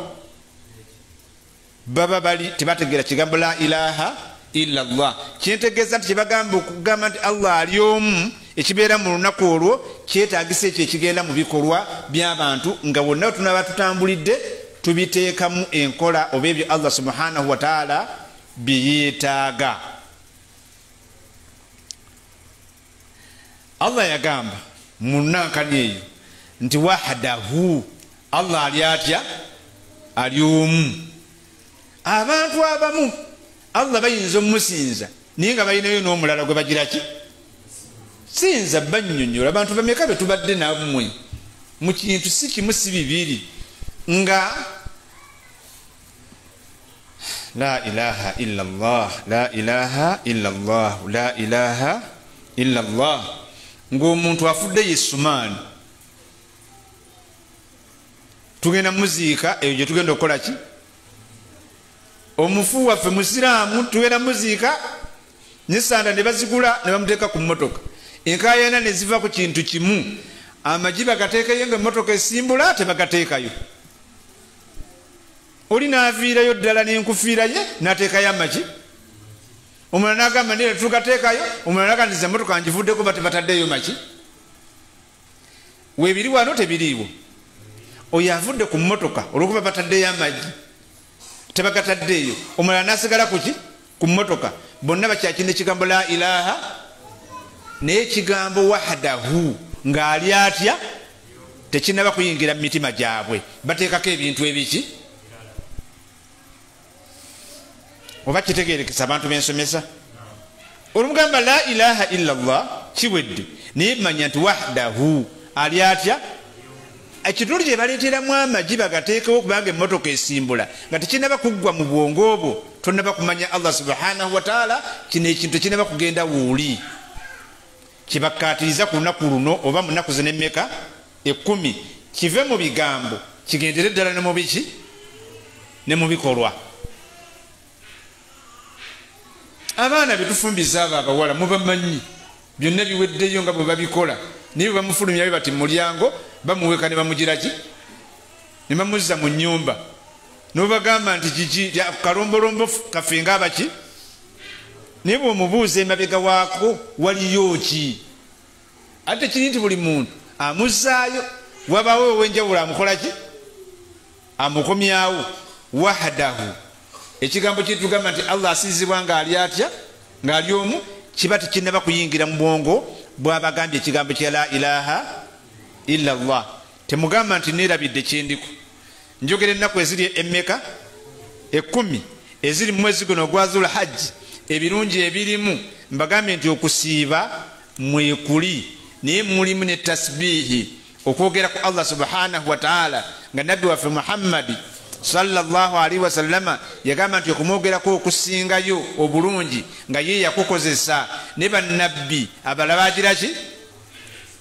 Baba bali tebategeera kigambo la ilaha illa Allah. Kyentegeeza nti kyebagamba okugamba nti Allah ali omu ekibeera mu lunaku olwo kyetaagisa ekyo ekigenda mu bikolwa by'abantu nga bonna tunaba tutambulidde tubiteekamu enkola oba ebyo Allah subhanahu wa ta'ala byeyeetaaga. Allah yagamba mu nankani eyo nti wahdahu, Allah ali atya? Ali omu. Abantu abamu Allah bayinza omusinza naye nga balinayo n'omulala gwe bagira ki? Sinza bannyonnyola. Abantu bameka be tubadde nammwe mu kintu si kimu si bibiri nga la ilaha illa Allah, la ilaha illa Allah, la ilaha illa Allah. Ng'omuntu afudde Yesumaani tugenda muziika eyo gye tugenda okukola ki? Omufu waffe musiraamu tugenda muziika n'essanda ne bazigula ne bamuteeka ku mmotoka. Enkaayana ne ziva ku kintu kimu, amagi bagateekayo nga emmotoka esimbula tebagateekayo. Oli n'aviirayo ddala n'enkufiira ye n'ateekayo amagi. Omulala n'agamba nti tugateekayo, omulala n'agamba nti emmotoka ngivuddeko bataddeyo maki. Weebiri wano tebiriiwo. Oyo avudde ku mmotoka olw'okuba bataddeyo amagi tebagataddeeyo, omulala n'asigala ku ki? Ku mmotoka. Bonna bakyakina ekigambo la ilaha, naye ekigambo wahdahu ng'ali atya tekinaba kuyingira mu mitima gyabwe. Bateekako ebintu ebiki? Oba kitegeerekesa abantu bensomesa? Olumugamba la ilaha illa Allah kiwedde, naye manya nti wahdahu ali atya? Ekitundu gye baleeteramu amagi bagateekawo kubanga emmotoka esimbula nga tekinaba kuggwa mu bwongo obwo, tonnaba kumanya Allah subhanahu wa ta'ala kino ekintu kinaba kugenda wuuli. Kibakkaatiriza ku lunaku luno oba mu nnaku zino emmeka? 10. Kive mu bigambo kigendere ddala ne mu biki? Ne mu bikolwa. Abaana be tufumbiza abo abawala mubamanyi byonna biweddeyo nga bwe babikola, naye bwe bamufulumya bati mu mulyango bamuweka ne bamugira ki? Ne bamuzza mu nnyumba n'obagamba nti kiki kalombolombo kaffe ng'abaki? Naye bw'omubuuza emabega waako waliyo ki? Ate kiri nti buli muntu amuzzaayo, wabaawo ow'enjawulo amukola ki? Amukomyawo. Wahdahu ekigambo kitugamba nti Allah asiizibwa ng'ali atya? Ng'ali omu, kiba tekinnaba kuyingira mu bwongo bw'abagambye ekigambo kya la ilaha illa Allah. Temugamba nti neerabidde kyendiko. Njogera ennaku eziri emmeka? 10 eziri mu mwezi guno gwa Zul Hajji ebirungi ebirimu mbagambe nti okusiiba mwekuli naye mulimu ne tasbihi okwogera ku Allah subhanahu wa ta'ala nga nabbi waffe Muhammad sallallahu alaihi wasallama yagamba nti okumwogerako okusingayo obulungi nga ye yakukozesa ne bannabbi abalala bagira ki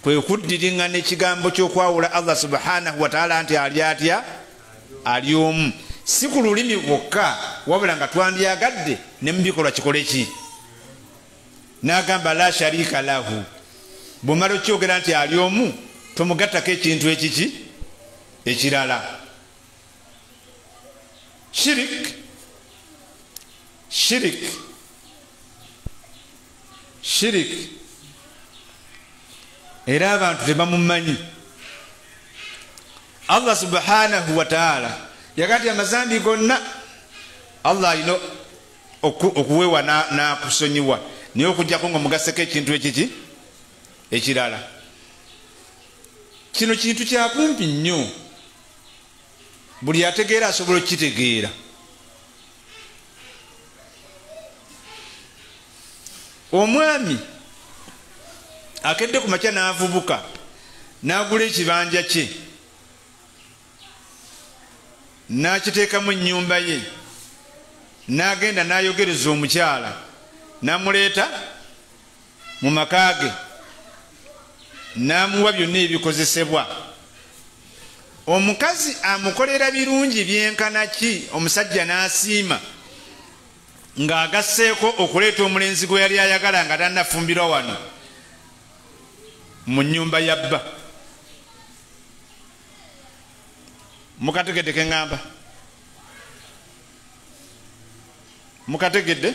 kwe kuddiringana ekigambo ky'okwawula Allah subhanahu wa ta'ala nti ali atya ali omu si ku lulimi bwokka wabula nga twandyagadde ne mu bikolwa kikole ki n'agamba la sharika lahu bw'omala okyogera nti ali omu tomugattako ekintu ekiki ekirala shirik era abantu tebamumanyi. Allah subhanahu wa ta'ala yagati amazambi gonna Allah alina okuwewa nakusonyiwa naye okujjako nga mugaseko ekintu ekiki ekirala. Kino kintu kyakumpi nnyo, buli ategeera asobola okukitegeera. Omwami akedde ku makya n'avubuka n'agula ekibanja kye n'akiteekamu ennyumba ye n'agenda n'ayogereza omukyala n'amuleeta mu maka ge n'amuwa byonna ebikozesebwa. Omukazi amukolera birungi byenkana ki omusajja n'asiima ng'agasseeko okuleeta omulenzi gwe yali ayagala nga tannafumbirwa wano mu nnyumba ya bba. Mukategedde ke ngamba? Mukategedde?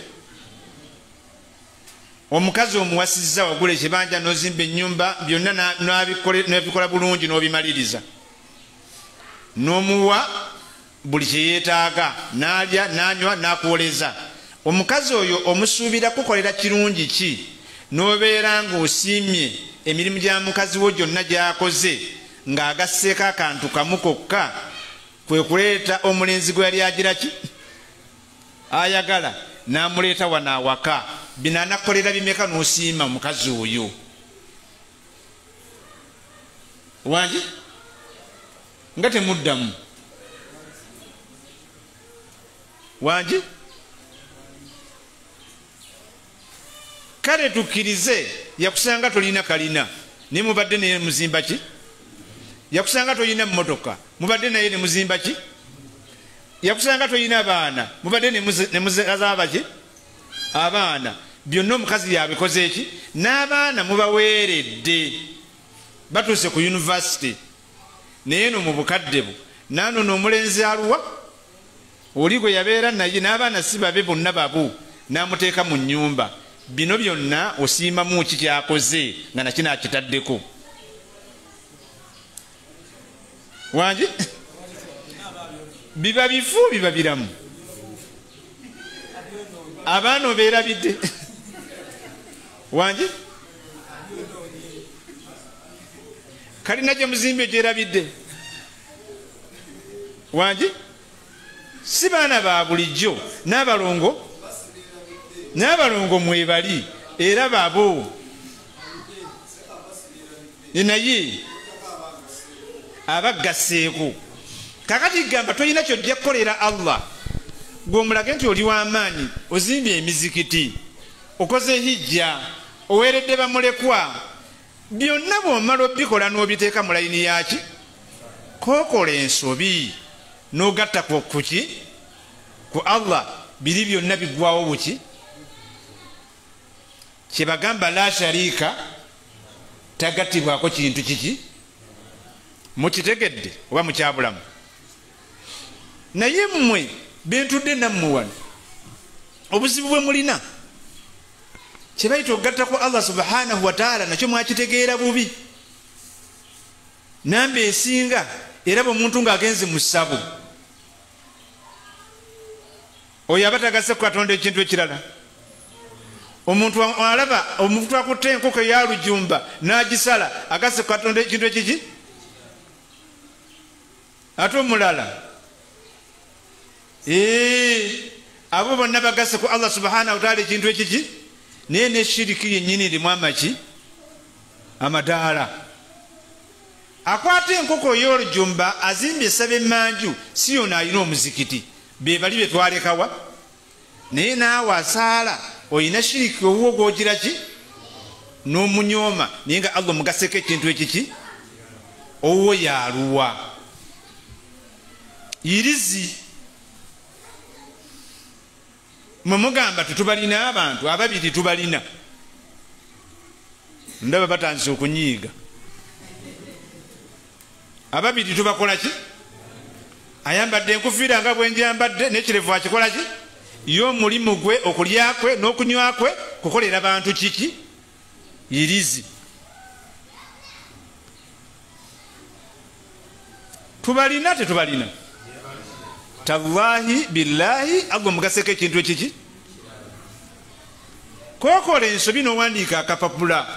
Omukazi omuwasizza wagula ekibanja n'ozimba ennyumba byonna n'abikola bulungi n'obimaliriza, n'omuwa buli kye yeetaaga, n'alya n'anywa n'akwoleza. Omukazi oyo omusuubira kukolera kirungi ki n'obeera ng'osiimye emirimu gya mukazi wo gyonna gy'akoze ng'agasseeko akantu kamu kokka, kwe kuleeta omulenzi gwe yali agira ki ayagala n'amuleeta wano awaka. Bino anakolera bimeka n'osiima omukazi oyo wangi nga temuddamu wangi? Kale tukkirize yakusanga tolina kalina naye mubadde naye muzimba ki? Yakusanga tolina mmotoka mubadde naye ne muzimba ki? Yakusanga tolina baana mubadde ne muzaaba ki? Abaana. Byonna omukazi yabikoze eki? N'abaana mubaweeredde batuuse ku yunivasite, naye no mu bukadde bwo naanono omulenzi aluwa oli gwe yabeera naye n'abaana si babe bonna babu n'amuteeka mu nnyumba. Bino byonna osiimamu ki kyakoze nga nakino akitaddeko wangi? Biba bifu biba biramu. Abaana obeerabidde wangi? Kalina gye muzimbe gyerabidde wangi? Si baana ba bulijjo, n'abalongo mwebali era babo naye abaggasseeko. Kakati gamba tolina kyojja kukolera Allah gw'omulage nti oli w'amaanyi, ozimbye emizikiti, okoze hijja, oweeredde bamulekwa, byonna bw'omala obikola n'obiteeka mu layini yaki kookola ensobi n'ogatta kuki ku Allah, biri byonna biggwawo buki? Kyebagamba la sharika, tagattibwako kintu kiki? Mukitegedde oba mukyabulamu? Naye mmwe bentudde nammwe wano obuzibu bwe mulina kyebayita okugattako Allah subhanahu wa ta'ala nakyo mwakitegeera bubi. Namba esinga era bw'omuntu ng'agenze mu ssabo oyo aba tagasse ku Katonda ekintu ekirala. Omuntu alaba omuntu akutte enkoko eya lujumba n'agisala agasse ku Katonda ekintu ekiki? Ate omulala abo bonna bagasse ku Allah subhanahu wa ta'ala ekintu ekiki naye ne shiriki yennyini erimu amaki amadaala. Akwata enkoko y'olujumba azimbye essaba emmanju si yona alina omuzikiti be bali be twalekawa naye naawe asaala olina shiriki owuwo gwogira ki n'omunyooma naye nga Allah mugaseko ekintu ekiki owuwo yaluwa irizi mwemugamba tutubalina abantu ababiri tubalina ndaba batandise okunyiiga ababiri tubakola ki ayambadde enkufiira nga bwenjambadde nekirevu akikola ki y'omulimu gwe okulyakwe n'okunywakwe kukolera bantu kiki irizi tubalina tetubalina tallahi billahi agwe mugaseko ekintu ekiki kokola ensobi n'owandiika akapapula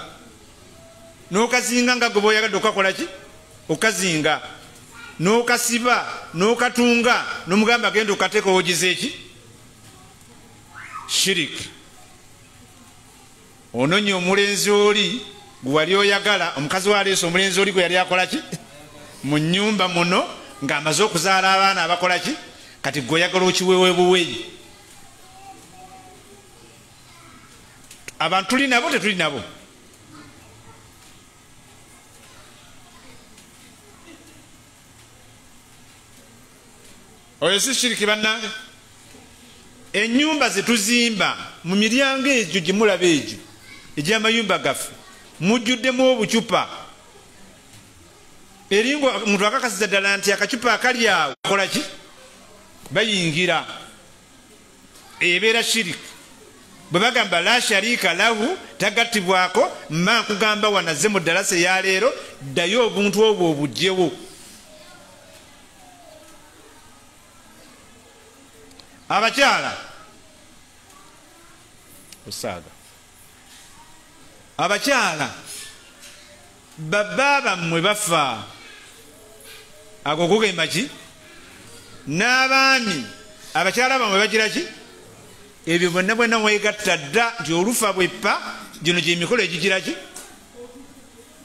n'okazinga nga gwe boyagadde okakola ki okazinga n'okasiba n'okatunga n'omugamba agenda okateeka owogiza eki shiriki ononye omulenzi oli gwe wali oyagala omukazi waleese omulenzi oli gwe yali akola ki mu nnyumba muno ng'amaze okuzaala abaana abakola ki kati gwe oyagala okiwewe buweyi. Abantu tuli nabo tetuli nabo oyo si shiriki bannange. Ennyumba zetuzimba mu miryango egyo gye mulaba egyo egy'amayumba gaffe mujjuddemu obucupa eringo omuntu akakasiza ddala nti akacupa akali awo akola ki bayingira ebeera shiriki. Bwe bagamba la sharika lahu tagattibwako mma nkugamba wanaze mu ddalasa eya leero ddayo obuntu obwo obugyewo. Abakyala osaaga abakyala babba bammwe bafa ago kugamba ki n'abaami abakyala bammwe bagira ki ebyo bonna bwena mwegatta dda nti olufa bweppa gino gyemikolo egigira ki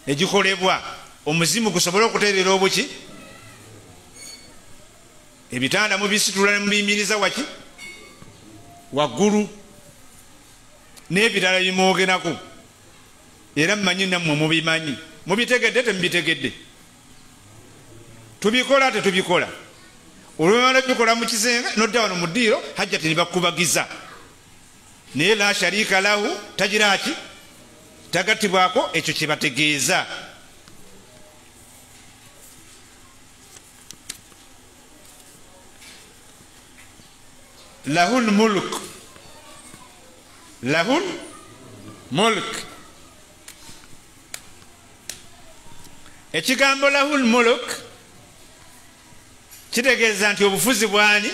egikolebwa omuzimu gusobole okuteerera obuki ebitanda mubisitula mubiyimiriza waki waggulu n'ebirala bimwogerako era mmanyi nammwe mubimanyi mubitegedde temubitegedde tubikola tetubikola olwemala bikola mu kisenge nodda wano mu ddiiro hajja tenibakubagiza naye la sharika lahu tagira ki tagattibwako ekyo kye bategeeza. lahul mulk lahul mulk ekigambo lahul mulk kitegeeza nti obufuzi bwani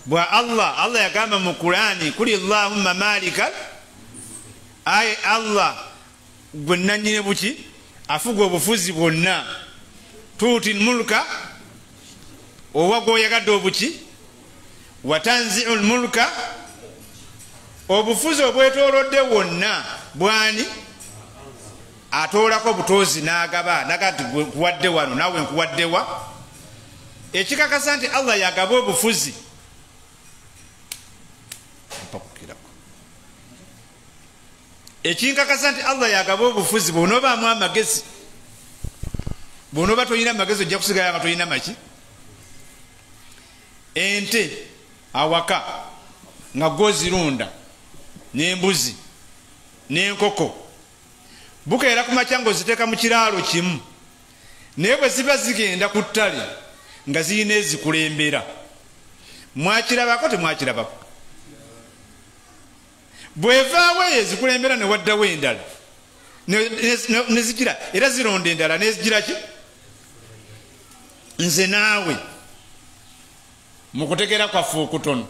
bwa Allah. Allah yagamba mu Qur'ani kuli Allahumma malika ay Allah gwe nannyini buki afuga obufuzi bwonna tuuti mulka owa gwoyagadde obuki watanzi'u mulka obufuzi obwetoolodde wonna bwani atoolako butozi n'agaba nagati nkuwadde wano nawe nkuwaddewa ekikakasa nti Allah yagaba obufuzi ekinkakasa nti Allah yagaba obufuzi bw'onoobaamu amagezi bw'onooba toyina amagezi ojja kusigala nga toyina maki ente awaka nga gozirunda n'embuzi n'enkoko bukeera ku makya ng'oziteeka mu kiraalo kimu naye bwe ziba zigenda ku ttale nga zirina ezikulembera mwakirabako temwakirabako bwevaawo eyo ezikulembera newaddawo endala nezigira era zironda endala nezigira ki nze naawe mu kutegeera kwaffe okutono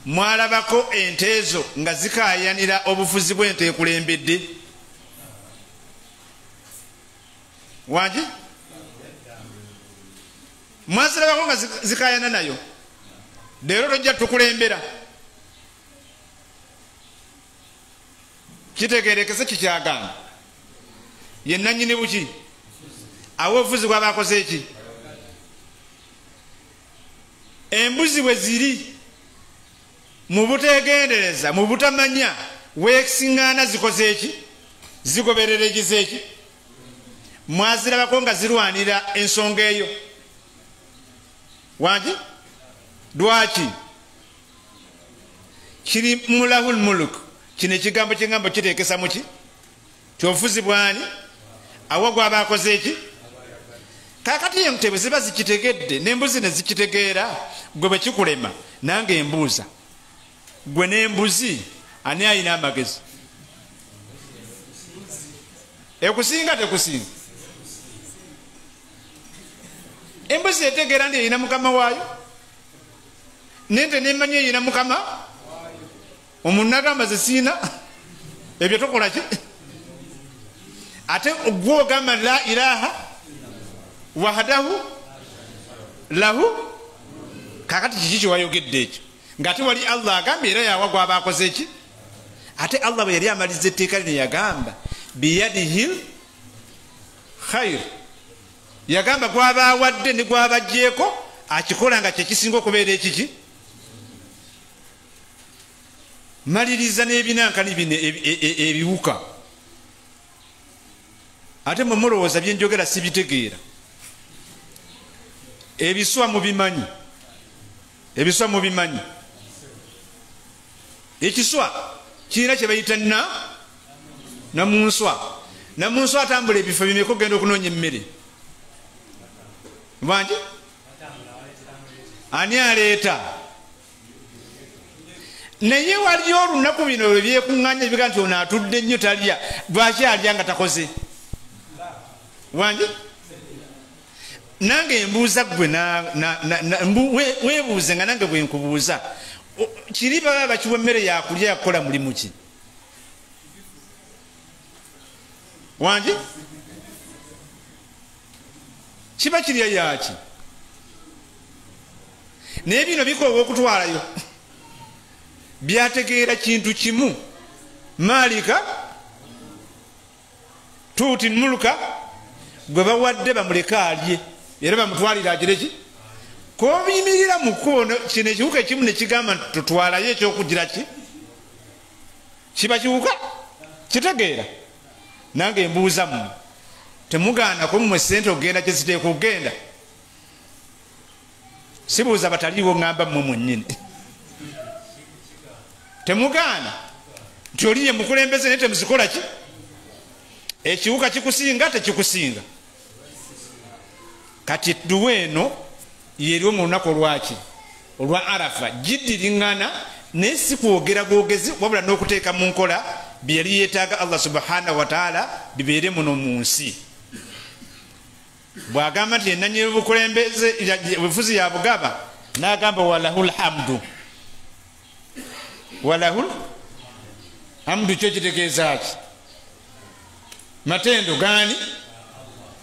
mwalabako ente ezo nga zikayanira obufuzi bw'ente ekulembedde wangi mwazirabako nga zikayana nayo leero tojja tukulembera kitegerekese kikyagamba ye nannyini buki awo obufuzi bwabakoze eki embuzi bwe ziri mu butegendereza mu butamanya weesiŋŋaana zikoze eki zigoberera egize eki mwazirabako nga zirwanira ensonga eyo wangi lwaki kiri mulahul muluk kino ekigambo kigambo kiteekesa muki kyobufuzi bwani awo gwabakoze eki kakati ente bwe ziba zikitegedde n'embuzi ne zikitegeera gwe bwe kikulema nange embuuza gwe n'embuzi ani ayina amagezi ekusinga tekusinga embuzi etegeera ndi eyina mukama waayo nente nemanyi eyina mukama omuntu agamba zesiina ebyo tokolaki ate gwe ogamba la ilaha wahdahu lahu kakati kiki kiwayogedde ekyo ng'ate wali allah agamba era yawa gwaba akoze eki ate allah bwe yali amaliza etteeka lino yagamba biyadihi khayr yagamba gwaba awadde ne gwaba ajjeeko akikola nga kyekisinga okubeera ekiki maliriza n'ebinankani bino ebiwuka ate mwe mulowooza byenjogera sibitegeera ebiswa mubimanyi ebiswa mubimanyi ekiswa kirina kye bayita namunswa atambula ebifo bimeka okugenda okunoonya emmere bangi ani aleeta naye waliyo olunaku bino lwebyekuŋŋanya ebiga nti ono atudde nnyo talya lwaki alya nga takoze wangi nange embuuza gwe weebuuze nga nange bwenkubuuza kiri baba bakiwa emmere yakulya yakukola mulimu ki wangi kiba kirya yaki naye bino bikoowa okutwalayo byategeera kintu kimu malika tuuti muluka gwe bawadde bamuleke alye era bamutwalira agireki kobiyimirira mu kkubo kino ekiwuka ekimu nekigamba nti tutwalayo ekyokugira ki kiba kiwuka kitegeera nange embuuza mmwe temugaanako mmwe sente okugenda kyeziteeka okugenda sibuuza bataliiwo ŋŋamba mmwe mwennyini temugaana nti oliye mukulembeze naye temuzikola ki ekiwuka kikusinga tekikusinga kati edduwa eno yeriwo mu lunaku olwaki olwa arafa gidiriŋŋana naye si kwogera gwogezi wabula n'okuteeka mu nkola bye yali yeetaaga allah subhanahu wataala bibeere muno mu nsi bw'agamba nti yenanyini bukulembeze bufuzi ya bugaba n'agamba walahul hamdu walahul hamdu kyo kitegeeza ki matendo gani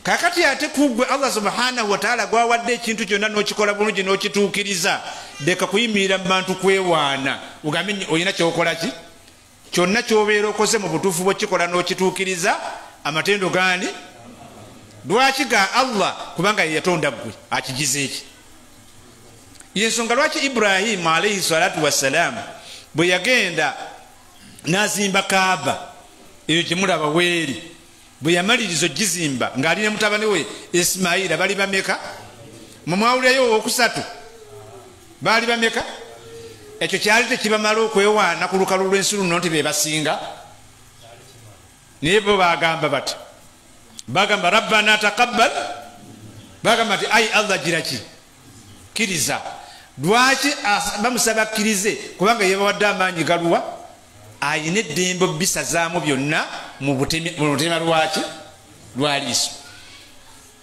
kakati ate kugwe allah subhanahu wataala gwawadde ekintu kyonna n'okikola bulungi n'okituukiriza leka kuyimirira mu bantu kwewaana ogambe olina kyokola ki kyonna kyobeera okoze mu butuufu bwekikola n'okituukiriza amatendo gani lwaki ga allah kubanga yeyatonda ggwe akigize eki yensonga lwaki ibrahimu alaihi salatu wassalaamu bwe yagenda n'azimba kaaba eyo gyemulaba weeri bwe yamaliriza ogizimba ng'ali ne mutabani we isimayira bali bameka mumwawulirayo owokusatu baali bameka ekyo kyali tekibamala okwewaana ku lukalu lw'ensi luno nti be basinga naye bo bagamba bati bagamba rabbana taqabbal bagamba nti ayi allah gira ki kiriza lwaki bamusaba akkirize kubanga yebawadde amaanyi galuwa ayina eddembe bisazaamu byonna mu butema lwaki lwaliiso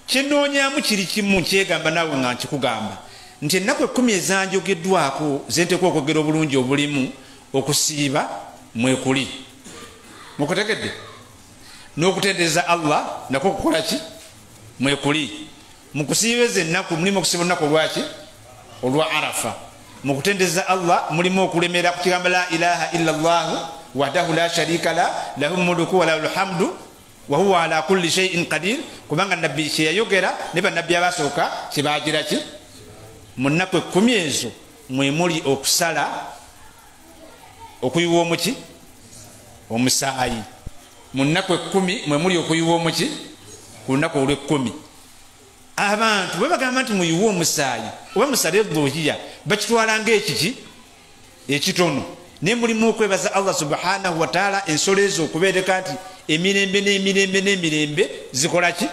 kyenoonyamu kiri kimu nkyegamba naawe nga nkikugamba nti ennaku 10 ezanjogeddwako zenteekwa okwogera obulungi obulimu okusiiba mwekuli mukutegedde n'okutendereza allah nakwo kukola ki mwekuli mukusiiba ezo ennaku mulimu okusiiba olunaku olwaki olwa arafa mukutendeza Allah mulimu okulemera ku kigambo la ilaha illa Allah wahdahu la sharika la lahu mulku wa lahu alhamdu wa huwa ala kulli shay'in qadir kubanga nabbi kye yayogera ne bannabbi abasooka kibagira ki munnaku 10 ezo mwe muli okusala okuyiwa omuki omusaayi munnaku 10 mwe muli okuyiwa omuki ku lunaku olw'10 abantu bwe bagamba nti muyiwa omusaayi oba musale dhuhiya bakitwala ng'ekiki ekitono ne mulimu okwebaza Allah subhanahu wa ta'ala ensolo ezo okubeereka nti emirembe n'emirembe n'emirembe zikola ki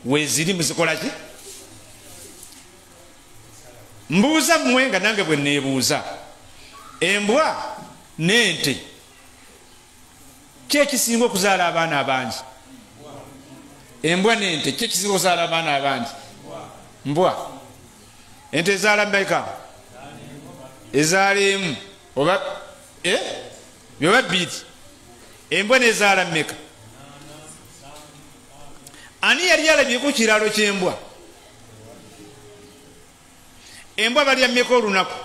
weziri muzikola ki mbuuza mmwe nga nange bwe neebuuza embwa n'ente kyekisinga okuzaala abaana abangi embwa n'ente kyekisinga okuzaala abaana abangi mbwa ente ezaala mbaika ezaala emu oba byoba bbiri embwa nezaala mmeka ani yali alabyeku kiralo ky'embwa embwa balya mmeka olunaku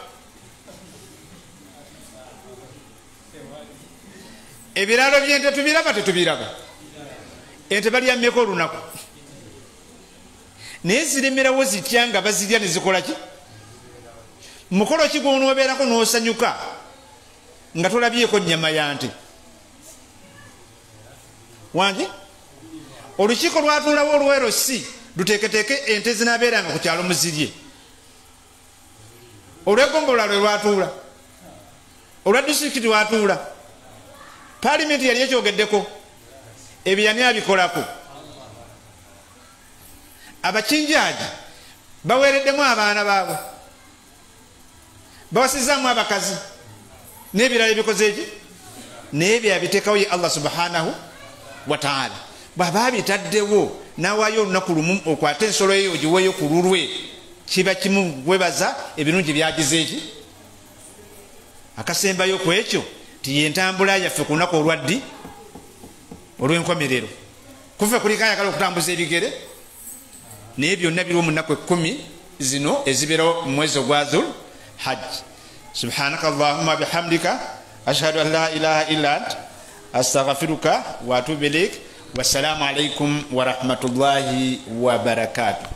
ebiralo by'ente tubiraba tetubiraba ente balya mmeka olunaku naye ziremerawo zitya nga bazirya ne zikola ki mukolo ki gw'onoobeerako n'osanyuka nga tolabyeko nnyama ya nte wange olukiiko lwatuulawo olwero si luteeketeeke ente zinaabeeranga ku kyalo muzirye olw'eggombola lwe lwatuula olwa disitulikiti lwatuula paalimenti yali ekyogeddeko ebyani abikolako abakinjaaji baweereddemu abaana baabwe bawasizaamu abakazi n'ebirala ebikoze eki naye byabiteekawo ye Allah subhanahu wa ta'ala bw'aba abitaddewo n'awaayo olunaku lumu okwate ensolo eyo ogiweeyo ku lulwe kiba kimu webaza ebirungi byagize eki akasembayo ku ekyo tiye entambula yaffe ku lunaku olwaddi olw'enkomerero kufe kuliko ayagala okutambuza ebigere naye byonna biriwo mu nnaku 10 zino ezibeerawo mu mwezi ogwa Dhul Hajj. Subhanaka Allahumma bihamdika ashhadu an la ilaha illa ant astaghfiruka wa atubu ilaik. Wassalamu alaikum wa rahmatullahi wa barakatuh.